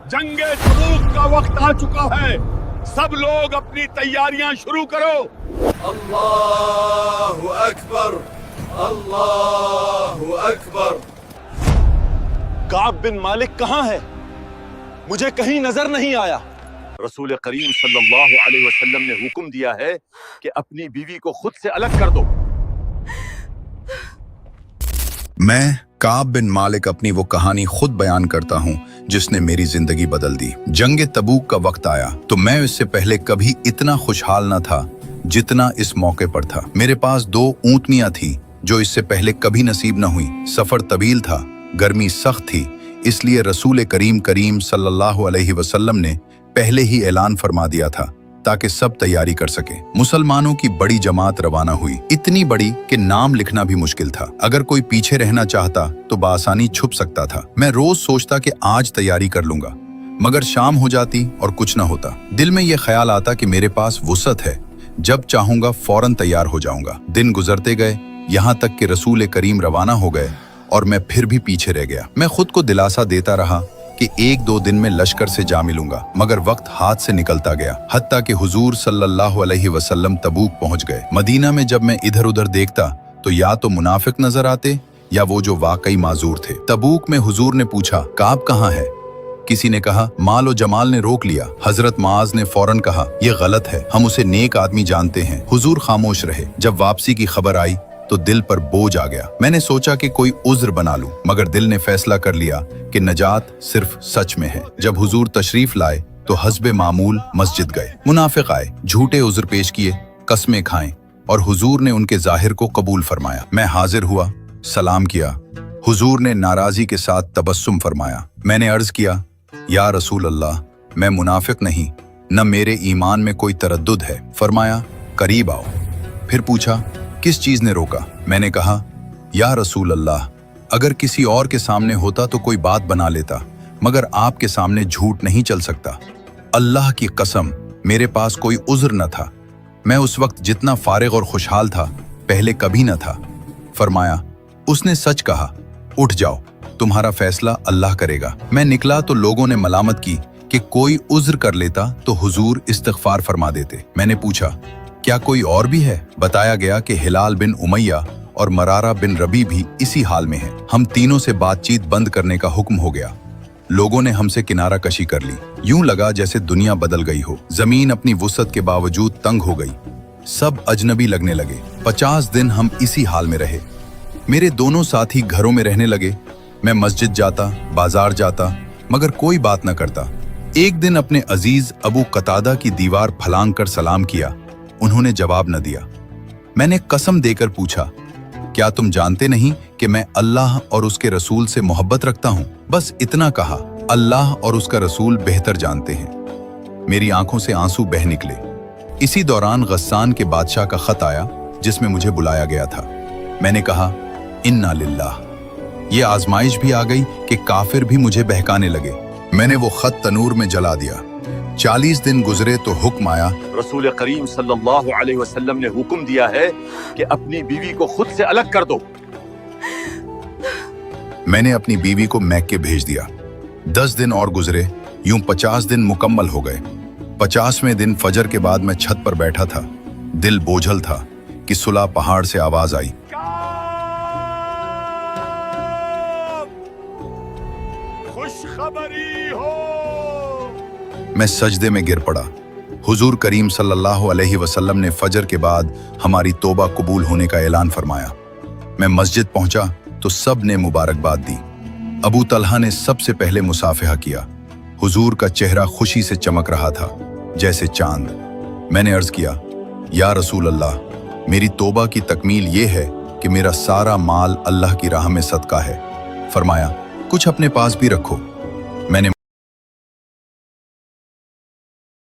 जंगे तबूक का वक्त आ चुका है। सब लोग अपनी तैयारियां शुरू करो। अल्लाहु अकबर, अल्लाहु अकबर। काब बिन मालिक कहाँ है? मुझे कहीं नजर नहीं आया। रसूल करीम सल्लल्लाहु अलैहि वसल्लम ने हुक्म दिया है कि अपनी बीवी को खुद से अलग कर दो। मैं काब बिन मालिक अपनी वो कहानी खुद बयान करता हूँ जिसने मेरी जिंदगी बदल दी। जंगे तबूक का वक्त आया तो मैं इससे पहले कभी इतना खुशहाल न था जितना इस मौके पर था। मेरे पास 2 ऊँटनियां थी जो इससे पहले कभी नसीब न हुई। सफर तवील था, गर्मी सख्त थी, इसलिए रसूल करीम सल्लल्लाहु अलैहि वसल्लम ने पहले ही ऐलान फरमा दिया था ताकि सब तैयारी कर सके। मुसलमानों की बड़ी जमात रवाना हुई, इतनी बड़ी कि नाम लिखना भी मुश्किल था। अगर कोई पीछे रहना चाहता तो बासानी छुप सकता था। मैं रोज सोचता कि आज तैयारी कर लूंगा, मगर शाम हो जाती और कुछ न होता। दिल में यह ख्याल आता कि मेरे पास वुसअत है, जब चाहूंगा फौरन तैयार हो जाऊंगा। दिन गुजरते गए, यहाँ तक कि रसूल करीम रवाना हो गए और मैं फिर भी पीछे रह गया। मैं खुद को दिलासा देता रहा कि 1-2 दिन में लश्कर से जा मिलूंगा, मगर वक्त हाथ से निकलता गया। हत्ता कि हुजूर सल्लल्लाहु अलैहि वसल्लम तबूक पहुंच गए। मदीना में जब मैं इधर उधर देखता तो या तो मुनाफिक नजर आते या वो जो वाकई माजूर थे। तबूक में हुजूर ने पूछा, काब कहाँ है? किसी ने कहा, माल और जमाल ने रोक लिया। हजरत माज ने फौरन कहा, यह गलत है, हम उसे नेक आदमी जानते हैं। हुजूर खामोश रहे। जब वापसी की खबर आई तो दिल पर बोझ आ गया। मैंने सोचा कि कोई उज्र बना लूं, मगर दिल ने फैसला कर लिया कि नजात सिर्फ सच में है। जब हुजूर तशरीफ लाए तो हस्बे मामूल मस्जिद गए। मुनाफिक आए, झूठे उज्र पेश किए, कस्में खाएं और हुजूर ने उनके जाहिर को कबूल फरमाया। मैं हाजिर हुआ, सलाम किया। हुजूर ने नाराजी के साथ तबस्सुम फरमाया। मैंने अर्ज किया, या रसूल अल्लाह, मैं मुनाफिक नहीं, न मेरे ईमान में कोई तरद्दुद है। फरमाया, करीब आओ। फिर पूछा, किस चीज ने रोका? मैंने कहा, या रसूल अल्लाह, अगर किसी और के सामने होता तो कोई बात बना लेता, मगर आपके सामने झूठ नहीं चल सकता। अल्लाह की कसम, मेरे पास कोई उज्र न था। मैं उस वक्त जितना फारिग और खुशहाल था पहले कभी न था। फरमाया, उसने सच कहा, उठ जाओ, तुम्हारा फैसला अल्लाह करेगा। मैं निकला तो लोगों ने मलामत की कि कोई उज्र कर लेता तो हुजूर इस्तिग़फ़ार फरमा देते। मैंने पूछा, क्या कोई और भी है? बताया गया कि हिलाल बिन उमैया और मरारा बिन रबी भी इसी हाल में हैं। हम तीनों से बातचीत बंद करने का हुक्म हो गया। लोगों ने हमसे किनारा कशी कर ली। यूं लगा जैसे दुनिया बदल गई हो। जमीन अपनी वुसअत के बावजूद तंग हो गई। सब अजनबी लगने लगे। 50 दिन हम इसी हाल में रहे। मेरे दोनों साथी घरों में रहने लगे। मैं मस्जिद जाता, बाजार जाता, मगर कोई बात न करता। एक दिन अपने अजीज अबू कतादा की दीवार फलांग कर सलाम किया। उन्होंने जवाब न दिया। मैंने कसम देकर पूछा, क्या तुम जानते नहीं कि मैं अल्लाह और उसके रसूल से मोहब्बत रखता हूँ? बस इतना कहा। अल्लाह और उसका रसूल बेहतर जानते हैं। मेरी आंखों से आंसू बह निकले। इसी दौरान गस्सान के बादशाह का खत आया जिसमें मुझे बुलाया गया था। मैंने कहा, इन्ना लिल्लाह। ये आजमाइश भी आ गई कि काफिर भी मुझे बहकाने लगे। मैंने वो खत तनूर में जला दिया। 40 दिन गुजरे तो हुक्म आया, रसूल करीम सल्लल्लाहु अलैहि वसल्लम ने हुक्म दिया है कि अपनी बीवी को खुद से अलग कर दो। मैंने अपनी बीवी को मैक्के भेज दिया। 10 दिन और गुजरे, यूं 50 दिन मुकम्मल हो गए। 50वें दिन फजर के बाद मैं छत पर बैठा था। दिल बोझल था कि सुलह पहाड़ से आवाज आई, खुशखबरी हो। मैं सजदे में गिर पड़ा। हुजूर करीम सल्लल्लाहु अलैहि वसल्लम ने फजर के बाद हमारी तौबा कबूल होने का ऐलान फरमाया। मैं मस्जिद पहुंचा तो सब ने मुबारकबाद दी। अबू तलहा ने सबसे पहले मुसाफिहा किया। हुजूर का चेहरा खुशी से चमक रहा था जैसे चांद। मैंने अर्ज किया, या रसूल अल्लाह, मेरी तौबा की तकमील ये है कि मेरा सारा माल अल्लाह की राह में सदका है। फरमाया, कुछ अपने पास भी रखो। मैंने